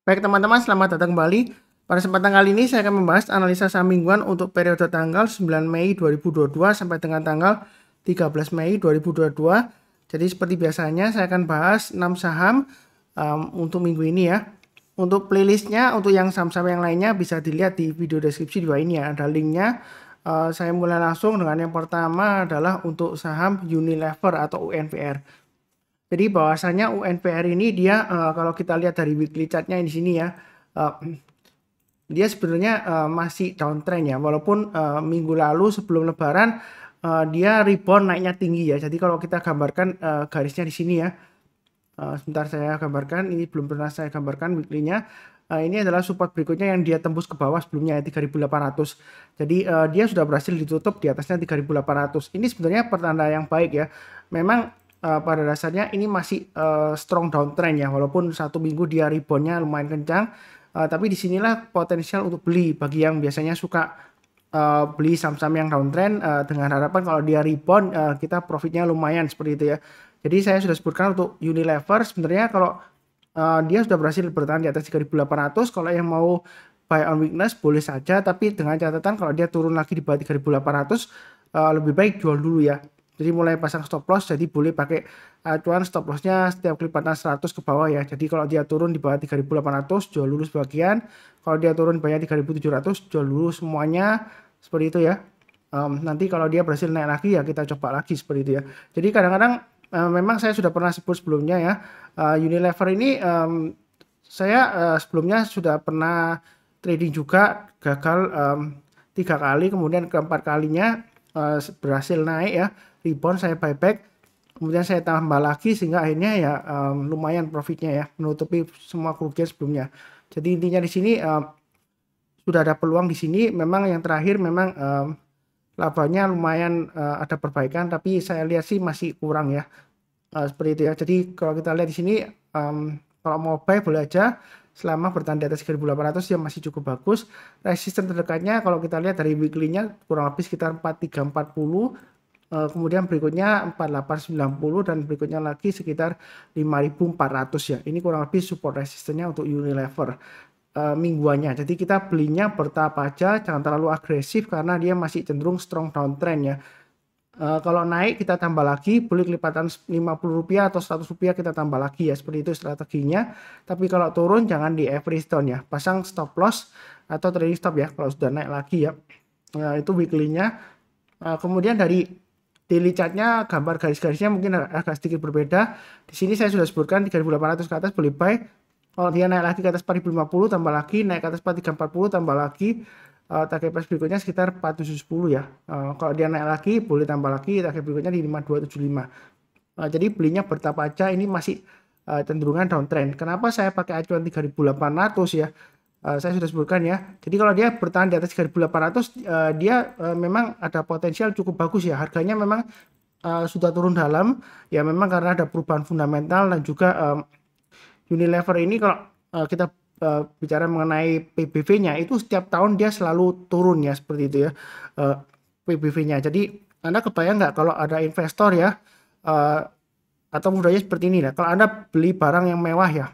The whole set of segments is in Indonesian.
Baik teman-teman, selamat datang kembali. Pada kesempatan kali ini saya akan membahas analisa saham mingguan untuk periode tanggal 9 Mei 2022 sampai dengan tanggal 13 Mei 2022. Jadi seperti biasanya saya akan bahas 6 saham untuk minggu ini ya. Untuk playlistnya, untuk yang saham-saham yang lainnya bisa dilihat di video deskripsi di bawah ini ya. Ada linknya. Saya mulai langsung dengan yang pertama adalah untuk saham Unilever atau UNVR. Jadi bahwasanya UNVR ini dia kalau kita lihat dari weekly chartnya di sini ya, dia sebenarnya masih downtrend ya, walaupun minggu lalu sebelum Lebaran dia rebound naiknya tinggi ya. Jadi kalau kita gambarkan garisnya di sini ya, sebentar saya gambarkan, ini belum pernah saya gambarkan weekly-nya. Ini adalah support berikutnya yang dia tembus ke bawah sebelumnya 3.800. Jadi dia sudah berhasil ditutup di atasnya 3.800. Ini sebenarnya pertanda yang baik ya. Memang pada dasarnya ini masih strong downtrend ya, walaupun satu minggu dia reboundnya lumayan kencang. Tapi disinilah potensial untuk beli bagi yang biasanya suka beli saham-saham yang downtrend dengan harapan kalau dia rebound kita profitnya lumayan seperti itu ya. Jadi saya sudah sebutkan untuk Unilever sebenarnya kalau dia sudah berhasil bertahan di atas 3.800. Kalau yang mau buy on weakness boleh saja, tapi dengan catatan kalau dia turun lagi di bawah 3.800 lebih baik jual dulu ya. Jadi mulai pasang stop loss, jadi boleh pakai acuan stop lossnya setiap kelipatan 100 ke bawah ya. Jadi kalau dia turun di bawah 3.800 jual dulu sebagian, kalau dia turun di bawah 3.700 jual dulu semuanya, seperti itu ya. Nanti kalau dia berhasil naik lagi ya kita coba lagi seperti itu ya. Jadi kadang-kadang memang saya sudah pernah sebut sebelumnya ya, Unilever ini saya sebelumnya sudah pernah trading juga, gagal 3 kali, kemudian keempat kalinya berhasil naik ya, rebound saya buyback, kemudian saya tambah lagi sehingga akhirnya ya lumayan profitnya ya, menutupi semua kerugian sebelumnya. Jadi intinya di sini sudah ada peluang di sini. Memang yang terakhir memang labanya lumayan ada perbaikan, tapi saya lihat sih masih kurang ya. Seperti itu ya. Jadi kalau kita lihat di sini kalau mau buy boleh aja selama bertahan di atas 1.800 ya masih cukup bagus. Resisten terdekatnya kalau kita lihat dari weekly-nya kurang lebih sekitar 4340, kemudian berikutnya 4890 dan berikutnya lagi sekitar 5400 ya. Ini kurang lebih support resistennya untuk Unilever mingguannya. Jadi kita belinya bertahap aja, jangan terlalu agresif karena dia masih cenderung strong downtrend ya. Kalau naik kita tambah lagi, boleh kelipatan Rp50 atau Rp100 kita tambah lagi ya, seperti itu strateginya. Tapi kalau turun jangan di average down ya, pasang stop loss atau trading stop ya kalau sudah naik lagi ya. Itu weekly-nya. Kemudian dari daily chart-nya, gambar garis-garisnya mungkin agak sedikit berbeda. Di sini saya sudah sebutkan 3.800 ke atas boleh buy. Kalau dia naik lagi ke atas 4.050 tambah lagi, naik ke atas 4.340 tambah lagi. Target price berikutnya sekitar 4710 ya. Kalau dia naik lagi boleh tambah lagi, target berikutnya di 5275. Jadi belinya bertahap aja, ini masih cenderungan downtrend. Kenapa saya pakai acuan 3.800 ya? Saya sudah sebutkan ya. Jadi kalau dia bertahan di atas 3.800 dia memang ada potensial cukup bagus ya. Harganya memang sudah turun dalam ya, memang karena ada perubahan fundamental dan juga Unilever ini kalau kita bicara mengenai PBV-nya itu setiap tahun dia selalu turun ya, seperti itu ya PBV-nya. Jadi Anda kebayang nggak kalau ada investor ya atau mudahnya seperti ini ya, kalau Anda beli barang yang mewah ya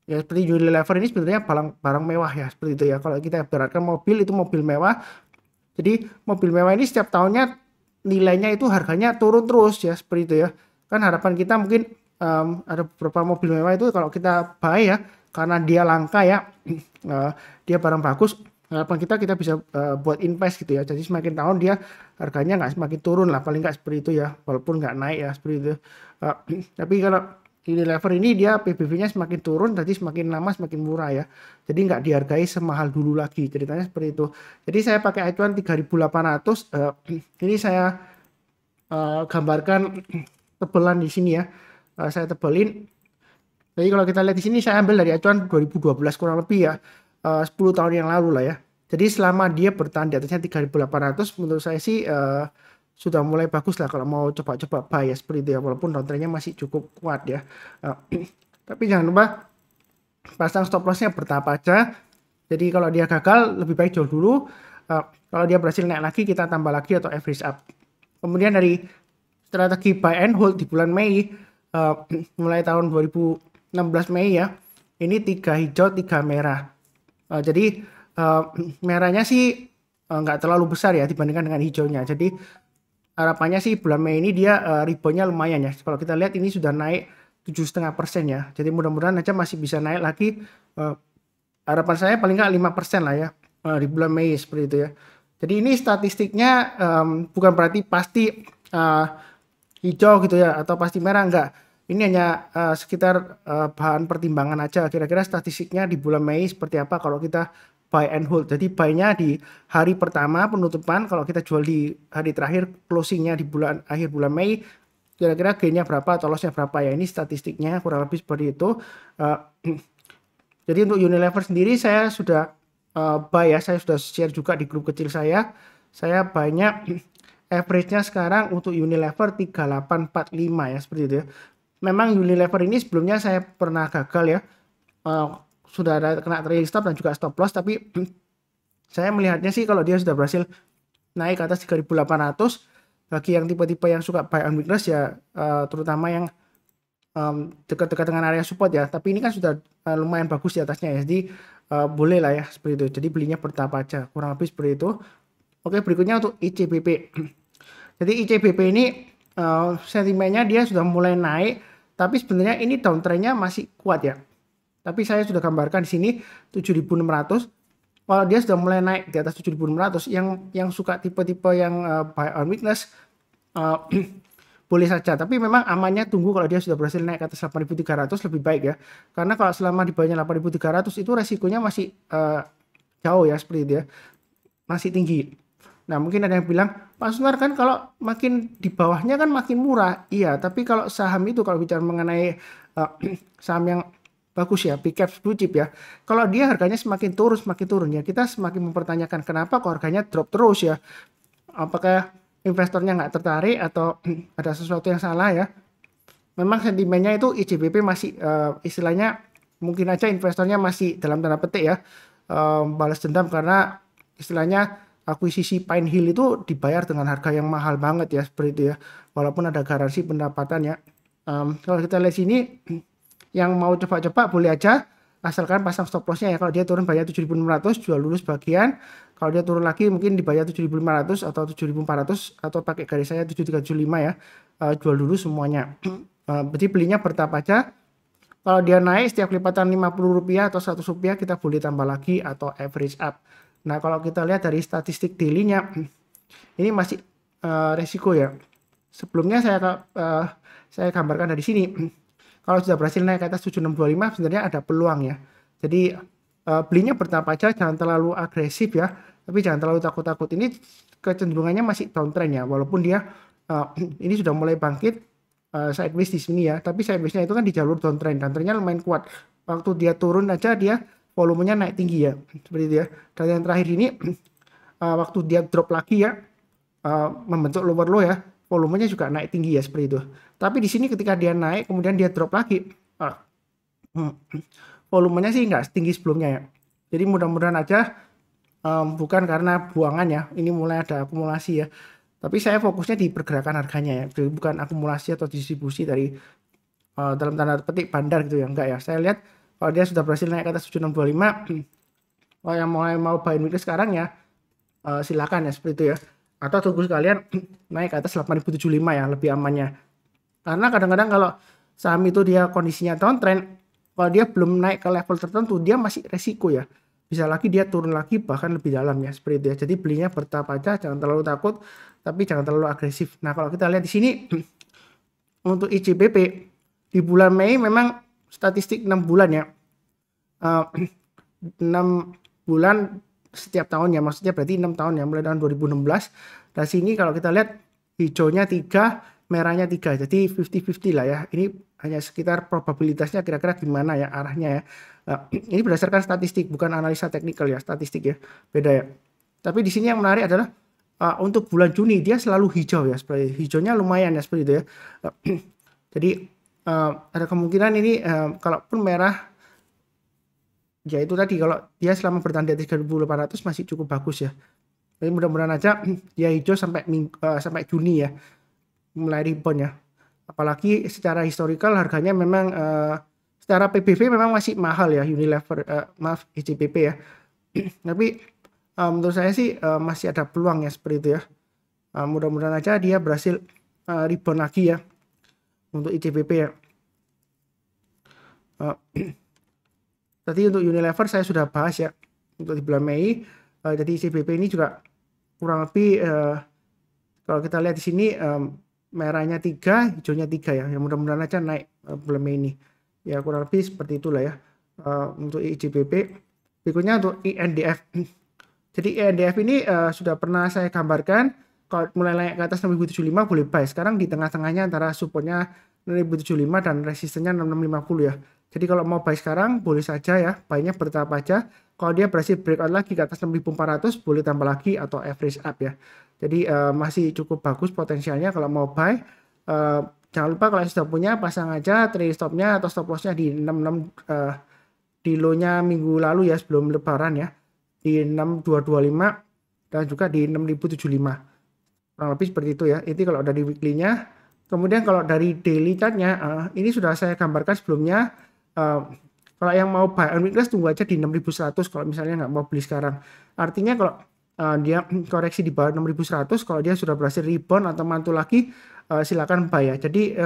seperti Unilever ini sebenarnya barang mewah ya, seperti itu ya. Kalau kita ibaratkan mobil, itu mobil mewah. Jadi mobil mewah ini setiap tahunnya nilainya itu harganya turun terus ya, seperti itu ya. Kan harapan kita mungkin ada beberapa mobil mewah itu kalau kita buy ya, karena dia langka ya, dia barang bagus, harapan kita bisa buat invest gitu ya. Jadi semakin tahun dia harganya nggak semakin turun lah, paling nggak seperti itu ya, walaupun nggak naik ya, seperti itu. Tapi kalau Unilever ini dia PBV-nya semakin turun, jadi semakin lama semakin murah ya. Jadi nggak dihargai semahal dulu lagi, ceritanya seperti itu. Jadi saya pakai acuan 3.800. Ini saya gambarkan tebelan di sini ya. Saya tebelin. Jadi kalau kita lihat di sini saya ambil dari acuan 2012 kurang lebih ya, 10 tahun yang lalu lah ya. Jadi selama dia bertahan di atasnya 3.800 menurut saya sih sudah mulai bagus lah kalau mau coba-coba buy ya, seperti itu ya, walaupun downtrendnya masih cukup kuat ya. Tapi jangan lupa pasang stop lossnya bertahap aja. Jadi kalau dia gagal lebih baik jual dulu. Kalau dia berhasil naik lagi kita tambah lagi atau average up. Kemudian dari strategi buy and hold di bulan Mei, mulai tahun 2016 Mei ya, ini 3 hijau 3 merah. Jadi merahnya sih nggak terlalu besar ya dibandingkan dengan hijaunya. Jadi harapannya sih bulan Mei ini dia reboundnya lumayan ya. Kalau kita lihat ini sudah naik 7,5% ya. Jadi mudah-mudahan aja masih bisa naik lagi. Harapan saya paling nggak 5% lah ya di bulan Mei seperti itu ya. Jadi ini statistiknya bukan berarti pasti hijau gitu ya atau pasti merah, enggak. Ini hanya sekitar bahan pertimbangan aja. Kira-kira statistiknya di bulan Mei seperti apa kalau kita buy and hold. Jadi buy-nya di hari pertama penutupan, kalau kita jual di hari terakhir closingnya di akhir bulan Mei, kira-kira gain-nya berapa atau loss-nya berapa ya. Ini statistiknya kurang lebih seperti itu. Jadi untuk Unilever sendiri saya sudah buy ya, saya sudah share juga di grup kecil saya. Saya banyak average-nya sekarang untuk Unilever 3845 ya, seperti itu ya. Memang Unilever ini sebelumnya saya pernah gagal ya. Sudah ada kena trailing stop dan juga stop loss, tapi saya melihatnya sih kalau dia sudah berhasil naik ke atas 3.800, bagi yang tipe-tipe yang suka buy on weakness ya, terutama yang dekat-dekat dengan area support ya, tapi ini kan sudah lumayan bagus di atasnya ya, jadi boleh lah ya seperti itu. Jadi belinya bertahap aja, kurang lebih seperti itu. Oke, berikutnya untuk ICBP. Jadi ICBP ini sentimennya dia sudah mulai naik, tapi sebenarnya ini downtrendnya masih kuat ya. Tapi saya sudah gambarkan di sini 7.600. Kalau dia sudah mulai naik di atas 7.600, yang suka tipe-tipe yang buy on weakness boleh saja. Tapi memang amannya tunggu kalau dia sudah berhasil naik ke atas 8.300 lebih baik ya. Karena kalau selama di bawahnya 8.300 itu resikonya masih jauh ya, seperti itu ya. Masih tinggi. Nah, mungkin ada yang bilang, Pak Sunar kan kalau makin di bawahnya kan makin murah. Iya, tapi kalau saham itu kalau bicara mengenai saham yang bagus ya, big cap, blue chip ya. Kalau dia harganya semakin turun ya, kita semakin mempertanyakan kenapa kok harganya drop terus ya. Apakah investornya nggak tertarik atau ada sesuatu yang salah ya. Memang sentimennya itu ICBP masih istilahnya mungkin aja investornya masih dalam tanda petik ya balas dendam karena istilahnya akuisisi Pine Hill itu dibayar dengan harga yang mahal banget ya, seperti itu ya. Walaupun ada garansi pendapatan ya. Kalau kita lihat sini yang mau coba-coba boleh aja asalkan pasang stop lossnya ya. Kalau dia turun bayar 7.600 jual dulu sebagian. Kalau dia turun lagi mungkin dibayar 7.500 atau 7.400 atau pakai garis saya 7.375 ya. Jual dulu semuanya. Jadi belinya bertahap aja. Kalau dia naik setiap lipatan Rp50 atau Rp100 kita boleh tambah lagi atau average up. Nah, kalau kita lihat dari statistik daily-nya ini masih resiko ya. Sebelumnya saya gambarkan dari sini. Kalau sudah berhasil naik ke atas 7625 sebenarnya ada peluang ya. Jadi belinya bertahap aja, jangan terlalu agresif ya. Tapi jangan terlalu takut-takut. Ini kecenderungannya masih downtrend ya. Walaupun dia ini sudah mulai bangkit sideways di sini ya. Tapi sideways-nya itu kan di jalur downtrend. Downtrendnya lumayan kuat. Waktu dia turun aja dia volumenya naik tinggi ya. Seperti itu ya. Dan yang terakhir ini waktu dia drop lagi ya. Membentuk lower low ya. Volumenya juga naik tinggi ya, seperti itu. Tapi di sini ketika dia naik kemudian dia drop lagi, volumenya sih nggak setinggi sebelumnya ya. Jadi mudah-mudahan aja bukan karena buangan ya, ini mulai ada akumulasi ya. Tapi saya fokusnya di pergerakan harganya ya, jadi bukan akumulasi atau distribusi dari dalam tanda petik bandar gitu ya, enggak ya. Saya lihat kalau dia sudah berhasil naik ke atas 7625, kalau yang mau buy weekly sekarang ya silakan ya, seperti itu ya. Atau tunggu sekalian naik ke atas 8.075 ya, lebih amannya. Karena kadang-kadang kalau saham itu dia kondisinya downtrend, kalau dia belum naik ke level tertentu dia masih resiko ya. Bisa lagi dia turun lagi bahkan lebih dalam ya, seperti itu ya. Jadi belinya bertahap aja, jangan terlalu takut tapi jangan terlalu agresif. Nah, kalau kita lihat di sini untuk ICBP di bulan Mei memang statistik 6 bulan ya. 6 bulan setiap tahun ya, maksudnya berarti 6 tahun ya, mulai tahun 2016. Dan sini kalau kita lihat hijaunya 3, merahnya 3, jadi 50-50 lah ya. Ini hanya sekitar probabilitasnya kira-kira gimana ya arahnya ya. Ini berdasarkan statistik, bukan analisa teknikal ya, statistik ya, beda ya. Tapi di sini yang menarik adalah untuk bulan Juni dia selalu hijau ya, seperti hijaunya lumayan ya, seperti itu ya. Jadi ada kemungkinan ini kalaupun merah ya itu tadi, kalau dia selama bertahan di atas 3.800 masih cukup bagus ya. Jadi mudah-mudahan aja dia hijau sampai Juni ya, mulai rebound ya. Apalagi secara historical harganya memang secara PBV memang masih mahal ya Unilever, maaf ICBP ya. Tapi menurut saya sih masih ada peluang ya seperti itu ya. Mudah-mudahan aja dia berhasil rebound lagi ya untuk ICBP ya. Tadi untuk Unilever saya sudah bahas ya untuk di bulan Mei. Jadi ICBP ini juga kurang lebih kalau kita lihat di sini merahnya 3, hijaunya 3 ya. Yang mudah-mudahan aja naik bulan Mei ini. Ya kurang lebih seperti itulah ya untuk ICBP. Berikutnya untuk INDF. Jadi INDF ini sudah pernah saya gambarkan. Kalau mulai naik ke atas 6075 boleh buy. Sekarang di tengah-tengahnya antara supportnya 6075 dan resistennya 6650 ya. Jadi kalau mau buy sekarang boleh saja ya, buy-nya bertahap aja. Kalau dia berhasil breakout lagi ke atas 6400 boleh tambah lagi atau average up ya. Jadi masih cukup bagus potensialnya kalau mau buy. Jangan lupa kalau sudah punya pasang aja trailing stopnya atau stop lossnya di 66 di low-nya minggu lalu ya sebelum lebaran ya, di 6225 dan juga di 6075. Kurang lebih seperti itu ya. Itu kalau dari weekly-nya. Kemudian kalau dari daily chart-nya ini sudah saya gambarkan sebelumnya. Kalau yang mau buy on weakness tunggu aja di 6100 kalau misalnya nggak mau beli sekarang. Artinya kalau dia koreksi di bawah 6100, kalau dia sudah berhasil rebound atau mantul lagi silakan buy ya. Jadi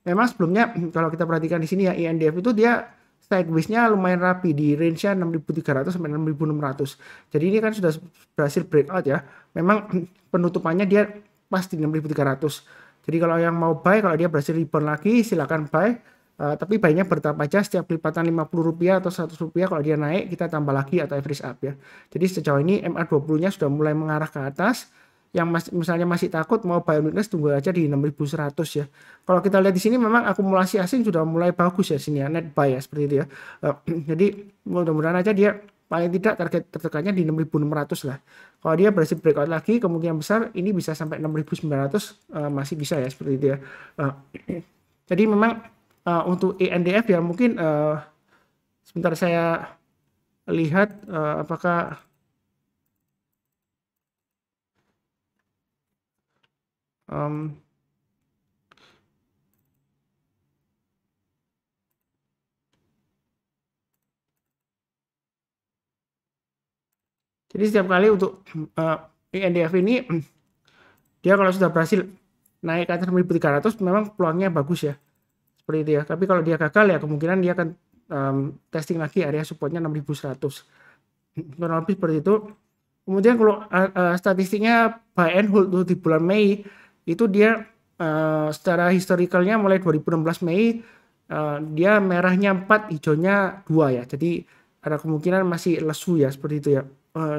memang sebelumnya kalau kita perhatikan di sini ya INDF itu dia sideways-nya lumayan rapi di range-nya 6300 sampai 6600. Jadi ini kan sudah berhasil breakout ya. Memang penutupannya dia pas di 6300. Jadi kalau yang mau buy, kalau dia berhasil rebound lagi silakan buy. Tapi buy-nya bertahap aja, setiap kelipatan Rp50 atau Rp100 kalau dia naik kita tambah lagi atau average up ya. Jadi sejauh ini MA20-nya sudah mulai mengarah ke atas. Yang misalnya masih takut mau buy weakness tunggu aja di 6100 ya. Kalau kita lihat di sini memang akumulasi asing sudah mulai bagus ya sini ya, net buy ya seperti itu ya. Jadi mudah-mudahan aja dia paling tidak target tertekannya di 6600 lah. Kalau dia berhasil breakout lagi kemungkinan besar ini bisa sampai 6900 masih bisa ya seperti itu ya. Jadi memang untuk INDF ya mungkin sebentar saya lihat apakah jadi setiap kali untuk INDF ini dia kalau sudah berhasil naik ke atas 1300 memang peluangnya bagus ya seperti itu ya. Tapi kalau dia gagal ya kemungkinan dia akan testing lagi area supportnya 6100 kurang lebih seperti itu. Kemudian kalau statistiknya buy and hold di bulan Mei itu dia secara historicalnya mulai 2016 Mei dia merahnya 4, hijaunya 2 ya. Jadi ada kemungkinan masih lesu ya seperti itu ya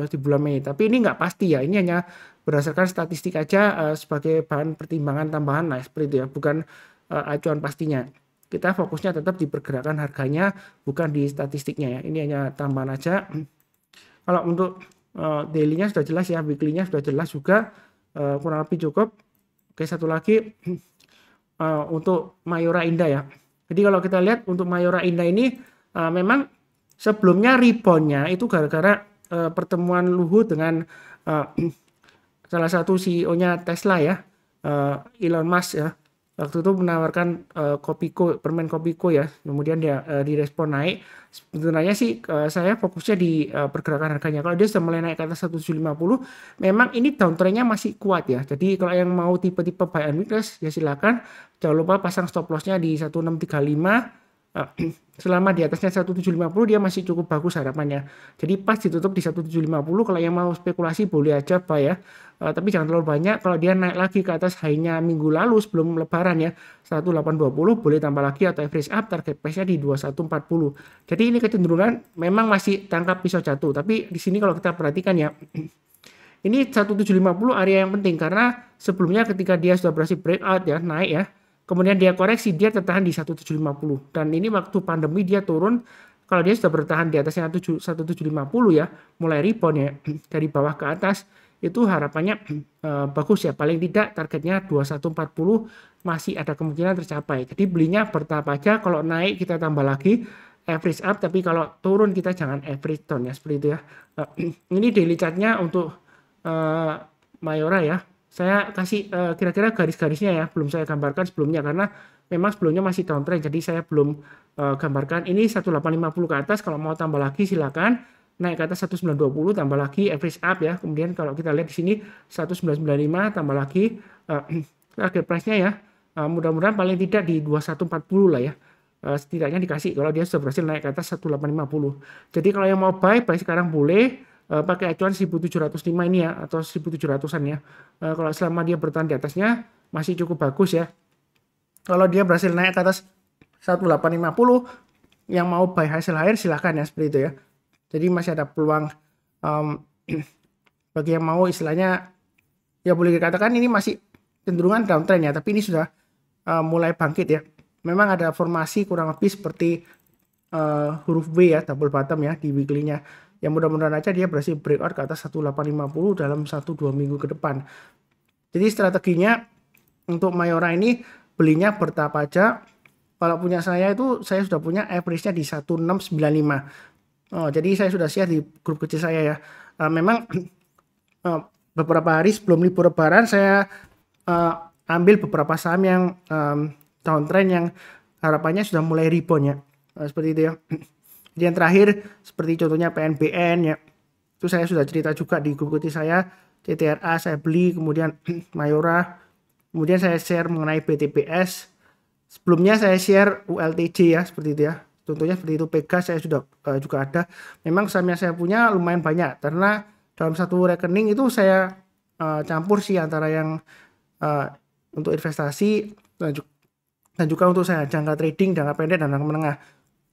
di bulan Mei. Tapi ini nggak pasti ya. Ini hanya berdasarkan statistik aja sebagai bahan pertimbangan tambahan lah seperti itu ya. Bukan acuan pastinya. Kita fokusnya tetap di pergerakan harganya bukan di statistiknya ya. Ini hanya tambahan aja. Kalau untuk daily-nya sudah jelas ya, weekly-nya sudah jelas juga, kurang lebih cukup. Oke, satu lagi untuk Mayora Indah ya. Jadi kalau kita lihat untuk Mayora Indah ini memang sebelumnya rebound-nya itu gara-gara pertemuan Luhut dengan salah satu CEO-nya Tesla ya, Elon Musk ya. Waktu itu menawarkan permen Kopiko ya, kemudian dia direspon naik. Sebenarnya sih saya fokusnya di pergerakan harganya. Kalau dia sudah mulai naik ke atas 1750, memang ini downtrendnya masih kuat ya. Jadi kalau yang mau tipe-tipe buy and weakness ya silakan. Jangan lupa pasang stop lossnya di 1635. Selama di atasnya 1750 dia masih cukup bagus harapannya. Jadi pas ditutup di 1750 kalau yang mau spekulasi boleh aja buy ya. Tapi jangan terlalu banyak. Kalau dia naik lagi ke atas high-nya minggu lalu sebelum lebaran ya 1820 boleh tambah lagi atau average up target price-nya di 2140. Jadi ini kecenderungan memang masih tangkap pisau jatuh. Tapi di sini kalau kita perhatikan ya ini 1750 area yang penting karena sebelumnya ketika dia sudah berhasil breakout ya naik ya. Kemudian dia koreksi, dia tertahan di 1750. Dan ini waktu pandemi dia turun, kalau dia sudah bertahan di atasnya 1750 ya, mulai rebound ya, dari bawah ke atas, itu harapannya bagus ya. Paling tidak targetnya 2140 masih ada kemungkinan tercapai. Jadi belinya bertahap aja, kalau naik kita tambah lagi, average up, tapi kalau turun kita jangan average down ya, seperti itu ya. Ini daily chart-nya untuk Mayora ya. Saya kasih kira-kira garis-garisnya ya, belum saya gambarkan sebelumnya karena memang sebelumnya masih downtrend, jadi saya belum gambarkan. Ini 1850 ke atas, kalau mau tambah lagi silakan. Naik ke atas 1920 tambah lagi average up ya. Kemudian kalau kita lihat di sini 1995 tambah lagi target price-nya ya. Mudah-mudahan paling tidak di 2140 lah ya. Setidaknya dikasih kalau dia sudah berhasil naik ke atas 1850. Jadi kalau yang mau buy sekarang boleh pakai acuan 1705 ini ya, atau 1700-an ya. Kalau selama dia bertahan di atasnya masih cukup bagus ya. Kalau dia berhasil naik ke atas 1850, yang mau buy hasil akhir silahkan ya, seperti itu ya. Jadi masih ada peluang bagi yang mau, istilahnya ya boleh dikatakan ini masih cenderungan downtrend ya, tapi ini sudah mulai bangkit ya. Memang ada formasi kurang lebih seperti huruf B ya, double bottom ya di weekly-nya. Yang mudah-mudahan aja dia berhasil breakout ke atas 1850 dalam 1-2 minggu ke depan. Jadi strateginya untuk Mayora ini belinya bertahap aja. Kalau punya saya itu saya sudah punya average-nya di 1695. Jadi saya sudah share di grup kecil saya ya. Memang beberapa hari sebelum libur lebaran saya ambil beberapa saham yang downtrend yang harapannya sudah mulai rebound ya. Seperti itu ya. Jadi yang terakhir seperti contohnya PNBN ya. Itu saya sudah cerita juga di grup kecil saya. CTRA saya beli, kemudian Mayora. Kemudian saya share mengenai BTPS. Sebelumnya saya share ULTJ ya, seperti itu ya. Contohnya seperti itu, Pegas saya sudah juga ada. Memang saham yang saya punya lumayan banyak, karena dalam satu rekening itu saya campur sih antara yang untuk investasi dan juga untuk saya jangka trading, jangka pendek dan jangka menengah.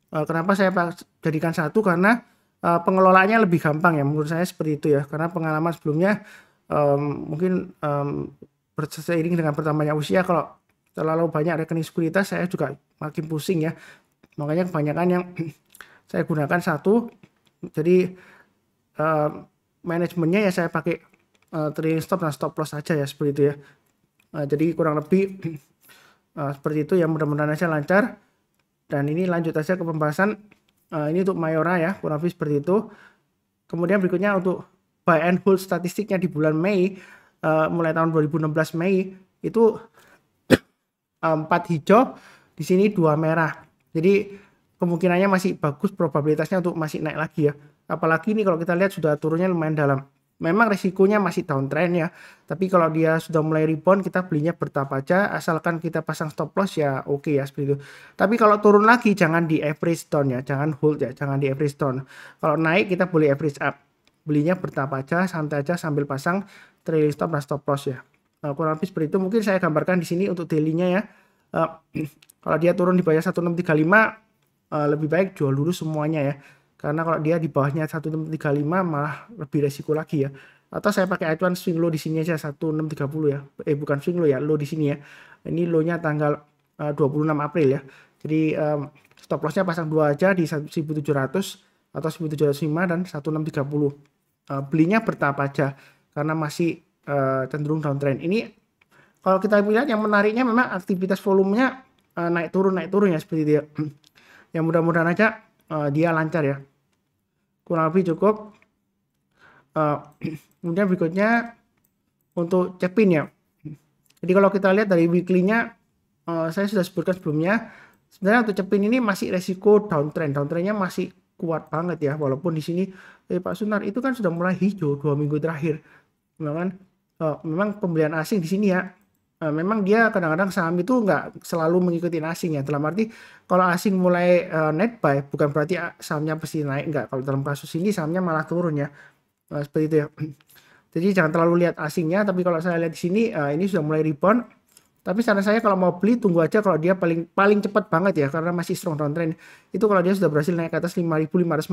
Kenapa saya jadikan satu? Karena pengelolaannya lebih gampang ya, menurut saya seperti itu ya. Karena pengalaman sebelumnya mungkin seiring dengan bertambahnya usia, kalau terlalu banyak rekening sekuritas saya juga makin pusing ya. Makanya kebanyakan yang saya gunakan satu, jadi manajemennya ya saya pakai trailing stop dan stop loss saja ya, seperti itu ya. Jadi kurang lebih seperti itu ya, mudah-mudahan aja lancar. Dan ini lanjut aja ke pembahasan, ini untuk Mayora ya, kurang lebih seperti itu. Kemudian berikutnya untuk buy and hold statistiknya di bulan Mei, mulai tahun 2016 Mei itu 4 hijau, di sini 2 merah. Jadi kemungkinannya masih bagus, probabilitasnya untuk masih naik lagi ya. Apalagi ini kalau kita lihat sudah turunnya lumayan dalam. Memang risikonya masih downtrend ya. Tapi kalau dia sudah mulai rebound, kita belinya bertahap aja. Asalkan kita pasang stop loss ya oke ya, seperti itu. Tapi kalau turun lagi jangan di average down ya. Jangan hold ya, jangan di average down. Kalau naik kita boleh average up. Belinya bertahap aja, santai aja sambil pasang trailing stop dan stop loss ya. Kurang lebih seperti itu. Mungkin saya gambarkan di sini untuk daily-nya ya. Kalau dia turun di bawah 1635, lebih baik jual dulu semuanya ya. Karena kalau dia di bawahnya 1635 malah lebih resiko lagi ya. Atau saya pakai acuan swing low di sini aja 1630 ya. Bukan swing low ya, low di sini ya. Ini low-nya tanggal 26 April ya. Jadi stop loss-nya pasang 2 aja di 1700 atau 1705 dan 1630. Belinya bertahap aja karena masih cenderung downtrend. Ini kalau kita lihat yang menariknya memang aktivitas volumenya naik turun ya, seperti itu ya. Yang mudah-mudahan aja dia lancar ya. Kurang lebih cukup. Kemudian berikutnya untuk Cepin ya. Jadi kalau kita lihat dari weekly-nya, saya sudah sebutkan sebelumnya, sebenarnya untuk Cepin ini masih resiko downtrend. Downtrendnya masih kuat banget ya. Walaupun di sini Pak Sunar itu kan sudah mulai hijau 2 minggu terakhir. Memang pembelian asing di sini ya. Memang dia kadang-kadang saham itu nggak selalu mengikuti asing ya. Dalam arti kalau asing mulai net buy bukan berarti sahamnya pasti naik, nggak. Kalau dalam kasus ini sahamnya malah turun ya. Seperti itu ya. Jadi jangan terlalu lihat asingnya, tapi kalau saya lihat di sini ini sudah mulai rebound. Tapi saran saya kalau mau beli tunggu aja kalau dia paling cepat banget ya, karena masih strong downtrend. Itu kalau dia sudah berhasil naik ke atas 5.550.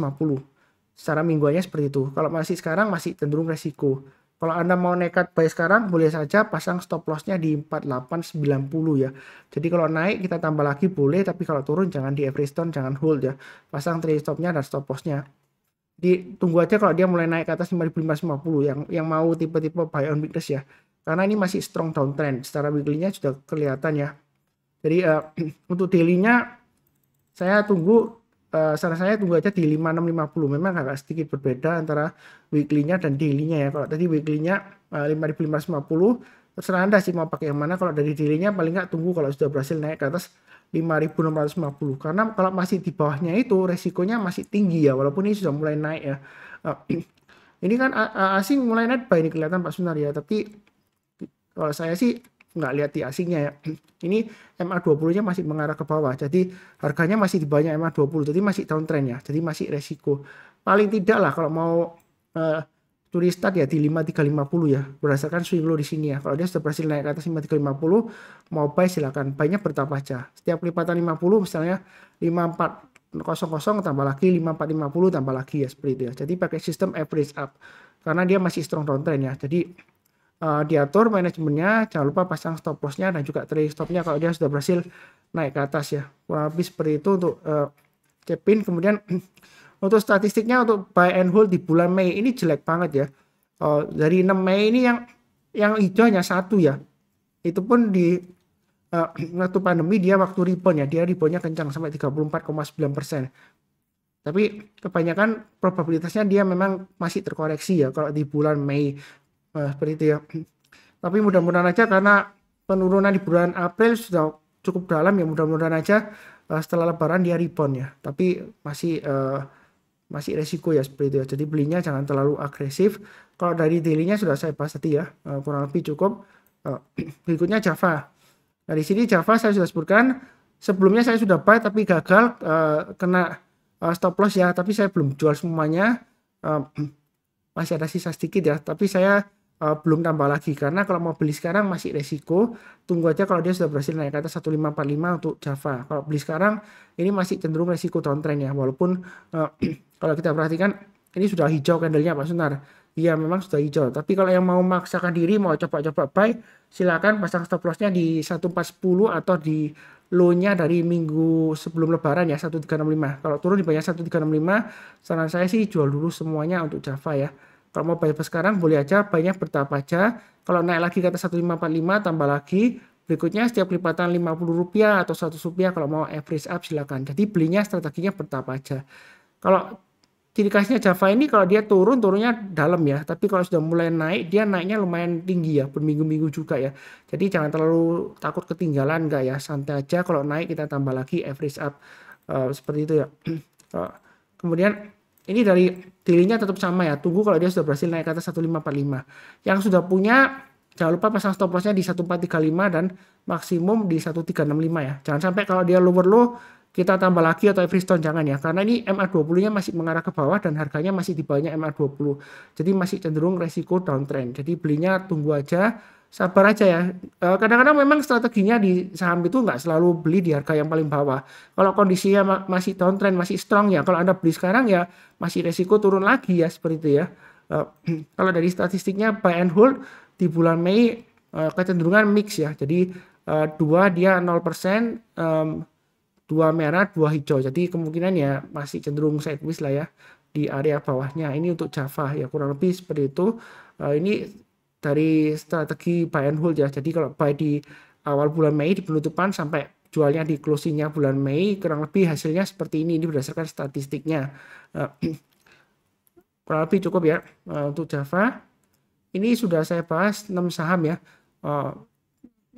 Secara mingguannya seperti itu. Kalau masih sekarang masih cenderung resiko. Kalau Anda mau nekat buy sekarang, boleh saja pasang stop loss-nya di 4890 ya. Jadi kalau naik kita tambah lagi boleh, tapi kalau turun jangan di average down, jangan hold ya. Pasang trailing stop-nya dan stop loss-nya. Jadi tunggu aja kalau dia mulai naik ke atas 5550 yang mau tipe-tipe buy on weakness ya. Karena ini masih strong downtrend. Secara weekly-nya sudah kelihatan ya. Jadi untuk daily-nya saya tunggu, saran saya tunggu aja di 5650. Memang agak sedikit berbeda antara weekly-nya dan daily-nya ya. Kalau tadi weekly-nya 5550, terserah Anda sih mau pakai yang mana. Kalau dari daily-nya paling nggak tunggu kalau sudah berhasil naik ke atas 5.650, karena kalau masih di bawahnya itu resikonya masih tinggi ya, walaupun ini sudah mulai naik ya. Ini kan asing mulai naik ini kelihatan Pak Sunar ya, tapi kalau saya sih nggak lihat di asingnya ya. Ini MA20-nya masih mengarah ke bawah, jadi harganya masih di bawahnya MA20, jadi masih downtrend ya, jadi masih resiko. Paling tidak lah kalau mau to restart ya di 5350 ya, berdasarkan swing low di sini ya. Kalau dia sudah berhasil naik ke atas 5350, mau buy silakan, buy-nya bertahap aja. Setiap kelipatan 50 misalnya 5400 tambah lagi 5450 tambah lagi ya, seperti itu ya. Jadi pakai sistem average up karena dia masih strong downtrend ya. Jadi diatur manajemennya, jangan lupa pasang stop loss-nya dan juga trailing stop-nya kalau dia sudah berhasil naik ke atas ya. Kurang lebih seperti itu untuk Cepin. Kemudian untuk statistiknya untuk buy and hold di bulan Mei ini jelek banget ya. Dari 6 Mei ini yang hijau hanya satu ya. Itu pun di waktu pandemi dia waktu rebound ya, dia reboundnya kencang sampai 34,9%. Tapi kebanyakan probabilitasnya dia memang masih terkoreksi ya kalau di bulan Mei. Seperti itu ya. Tapi mudah-mudahan aja karena penurunan di bulan April sudah cukup dalam ya, mudah-mudahan aja setelah lebaran dia rebound ya. Tapi masih resiko ya seperti itu ya. Jadi belinya jangan terlalu agresif. Kalau dari daily-nya sudah saya bahas tadi ya, kurang lebih cukup. Berikutnya Java. Nah di sini Java saya sudah sebutkan. Sebelumnya saya sudah buy tapi gagal kena stop loss ya. Tapi saya belum jual semuanya. Masih ada sisa sedikit ya. Tapi saya belum tambah lagi karena kalau mau beli sekarang masih resiko. Tunggu aja kalau dia sudah berhasil naik ke atas 1545 untuk Java. Kalau beli sekarang ini masih cenderung resiko downtrend ya, walaupun kalau kita perhatikan ini sudah hijau candlenya Pak Sunar. Iya memang sudah hijau, tapi kalau yang mau memaksakan diri mau coba-coba buy silakan pasang stop lossnya di 1410 atau di low-nya dari minggu sebelum lebaran ya 1365. Kalau turun di bawah 1365 saran saya sih jual dulu semuanya untuk Java ya. Kalau mau buy sekarang boleh aja, buy-nya bertahap aja. Kalau naik lagi ke atas 1545 tambah lagi. Berikutnya setiap kelipatan Rp50 atau Rp100 kalau mau average up silakan. Jadi belinya strateginya bertahap aja. Kalau ciri khasnya Java ini kalau dia turunnya dalam ya. Tapi kalau sudah mulai naik, dia naiknya lumayan tinggi ya, berminggu-minggu juga ya. Jadi jangan terlalu takut ketinggalan enggak ya. Santai aja, kalau naik kita tambah lagi average up. Seperti itu ya. Kemudian ini dari daily-nya tetap sama ya. Tunggu kalau dia sudah berhasil naik ke atas 1545. Yang sudah punya jangan lupa pasang stop loss-nya di 1435 dan maksimum di 1365 ya. Jangan sampai kalau dia lower low kita tambah lagi atau every stone, jangan ya. Karena ini MA20-nya masih mengarah ke bawah dan harganya masih di bawahnya MA20. Jadi masih cenderung resiko downtrend. Jadi belinya tunggu aja. Sabar aja ya. Kadang-kadang memang strateginya di saham itu nggak selalu beli di harga yang paling bawah. Kalau kondisinya masih downtrend, masih strong ya. Kalau Anda beli sekarang ya masih resiko turun lagi ya seperti itu ya. Kalau dari statistiknya buy and hold di bulan Mei kecenderungan mix ya. Jadi dua dia 0%, dua merah, dua hijau. Jadi kemungkinan ya masih cenderung sideways lah ya di area bawahnya. Ini untuk Java ya kurang lebih seperti itu. Ini dari strategi buy and hold ya. Jadi kalau buy di awal bulan Mei di penutupan sampai jualnya di closingnya bulan Mei, kurang lebih hasilnya seperti ini. Ini berdasarkan statistiknya. Kurang lebih cukup ya untuk Java. Ini sudah saya bahas 6 saham ya.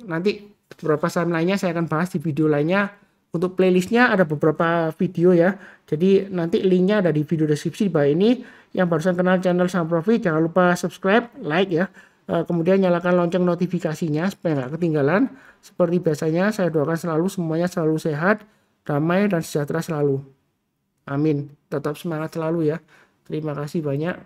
Nanti beberapa saham lainnya saya akan bahas di video lainnya. Untuk playlistnya ada beberapa video ya. Jadi nanti linknya ada di video deskripsi di bawah ini. Yang barusan kenal channel Saham Profit jangan lupa subscribe, like ya. Kemudian nyalakan lonceng notifikasinya supaya nggak ketinggalan. Seperti biasanya saya doakan selalu semuanya selalu sehat, damai dan sejahtera selalu. Amin. Tetap semangat selalu ya. Terima kasih banyak.